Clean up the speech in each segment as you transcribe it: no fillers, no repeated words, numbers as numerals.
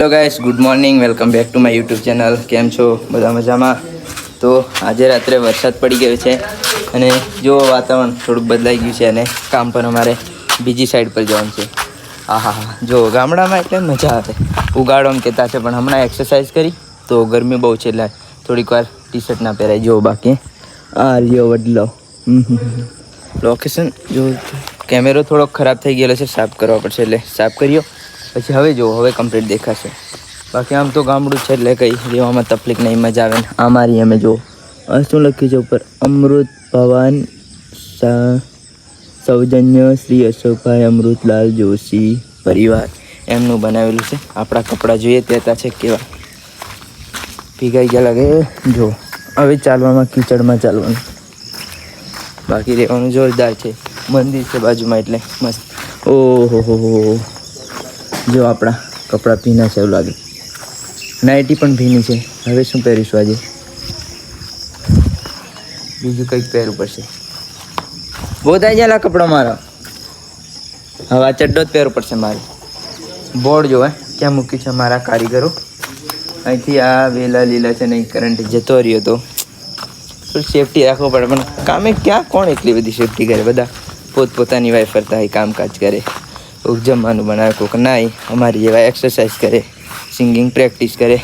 Hello guys, good morning. Welcome back to my YouTube channel. કેમ છો બધા? મજામાં? તો આજે રાત્રે વરસાદ પડી ગયો છે અને જો વાતાવરણ થોડુંક બદલાઈ ગયું છે અને કામ પર અમારે બીજી સાઈડ પર જવાનું છે. હા, જો ગામડામાં એટલે મજા આવે. ઉગાડો એમ કહેતા છે, પણ હમણાં એક્સરસાઇઝ કરી તો ગરમી બહુ છે એટલે થોડીક વાર ટી શર્ટ ના પહેરાય. જો બાકી આ રહ્યો વડલો લોકેશન. જો કેમેરો થોડોક ખરાબ થઈ ગયેલો છે, સાફ કરવા પડશે એટલે સાફ કર્યો પછી હવે જો હવે કમ્પ્લીટ દેખાશે. બાકી આમ તો ગામડું છે એટલે કંઈ રહેવામાં તકલીફ નહીં, મજા આવે ને. અમારી અમે જો શું લખ્યું છે ઉપર, અમૃત ભવન સૌજન્ય શ્રી અશોકભાઈ અમૃતલાલ જોશી પરિવાર એમનું બનાવેલું છે. આપણા કપડાં જોઈએ ત્યાં છે કેવા ભીગાઈ ગયા લાગે. જો હવે ચાલવામાં કીચડમાં ચાલવાનું, બાકી રહેવાનું જોરદાર છે. મંદિર છે બાજુમાં એટલે મસ્ત. ઓહો, જો આપણા કપડાં ભીના છે એવું લાગે. નાઇટી પણ ભીની છે. હવે શું પહેરીશું આજે? બીજું કંઈક પહેરવું પડશે. બહુ થઈ ગયેલા કપડાં મારા. હવે આ ચડ્ડો જ પહેરવો પડશે મારે. બોર્ડ જો ક્યાં મૂક્યું છે મારા કારીગરો. અહીંથી આ વેલા લીલા છે નહીં, કરંટ જતો રહ્યો તો થોડી સેફટી રાખવો પડે. પણ કામે ક્યાં કોણ એટલી બધી સેફટી કરે? બધા પોતપોતાની વાઈફ કરતા હોય, કામકાજ કરે, કોઈક જમવાનું બનાવે, કોઈક નાય અમારી જેવા એક્સરસાઇઝ કરે, સિંગિંગ પ્રેક્ટિસ કરે.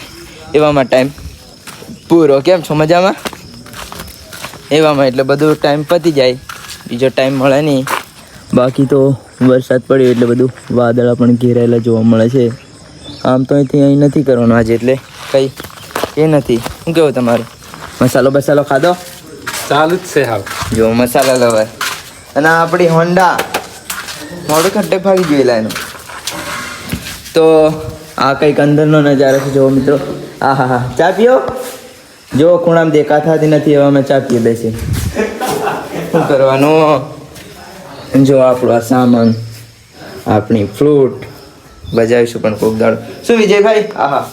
એવામાં ટાઈમ પૂરો. કેમ છો? મજામાં? એવામાં એટલે બધું ટાઈમ પતી જાય, બીજો ટાઈમ મળે નહીં. બાકી તો વરસાદ પડ્યો એટલે બધું વાદળા પણ ઘેરાયેલા જોવા મળે છે. આમ તો અહીંથી અહીં નથી કરવાનું આજે, એટલે કંઈ એ નથી. શું કહેવું તમારું? મસાલો બસાલો ખાધો? ચાલુ જ છે. હાલ જો મસાલા લવર અને આપણી હોન્ડા મોડું ખટ્ટે ભાગી ગયેલા એનું. તો આ કંઈક અંદરનો નજારો છે. જો મિત્રો, હા, ચા પીઓ. જો ખૂણામાં દેખાતી નથી એવામાં ચા પીએ બેસી. શું કરવાનું? જો આપણું આ સામાન, આપણી ફ્રૂટ બજાવીશું પણ કોક દાડો. શું વિજયભાઈ? હા,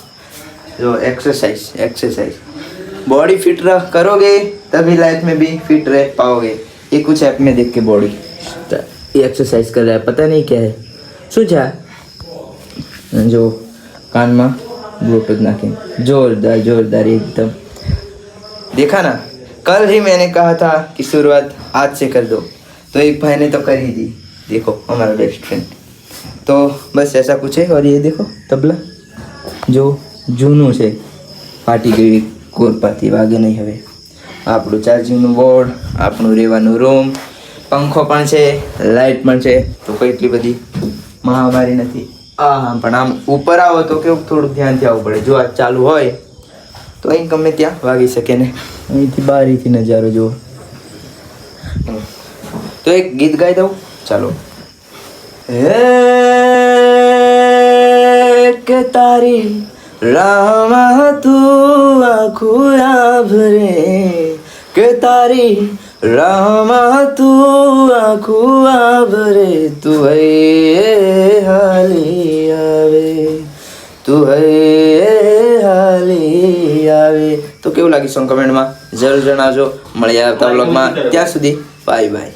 જો एक्सरसाइज बॉडी फिट करोगे तभी लाइफ में भी फिट रह पाओगे. ये कुछ ऐप में देख के बॉडी एक्सरसाइज कर रहा है, पता नहीं क्या है. શું છે? જો કાનમાં ब्लूटूथ नाखे. जोरदार एकदम. देखा ना, कल ही मैंने कहा था कि शुरुआत आज से कर दो, तो एक भाई ने तो कर ही दी. देखो हमारा बेस्ट फ्रेंड. तो बस ऐसा कुछ है. और ये देखो तबला जो જૂનું છે, ફાટી ગયું, કોરપાથી વાગે નહીં. હવે આપણું ચાર્જિંગનું બોર્ડ, આપણું રહેવાનું રૂમ, પંખો પણ છે, લાઇટ પણ છે. તો કોઈ એટલી બધી મહામારી નથી. હા, પણ આમ ઉપર આવો તો કેવું થોડુંક ધ્યાનથી આવવું પડે. જો આ ચાલુ હોય તો અહીં ગમે ત્યાં વાગી શકે ને. અહીંથી બારીથી નજારો જુઓ. તો એક ગીત ગાઈ દઉં, ચાલો. કે તારી રામાં તું આખું આભરે, કે તારી રામાં તું આખું આભરે, તું હૈ હાલી આવે, તું હૈ હાલી આવે. તો કેવું લાગી સોંગ કમેન્ટમાં જરૂર જણાવજો. મળીએ આવતા વ્લોગમાં. ત્યાં સુધી બાય બાય.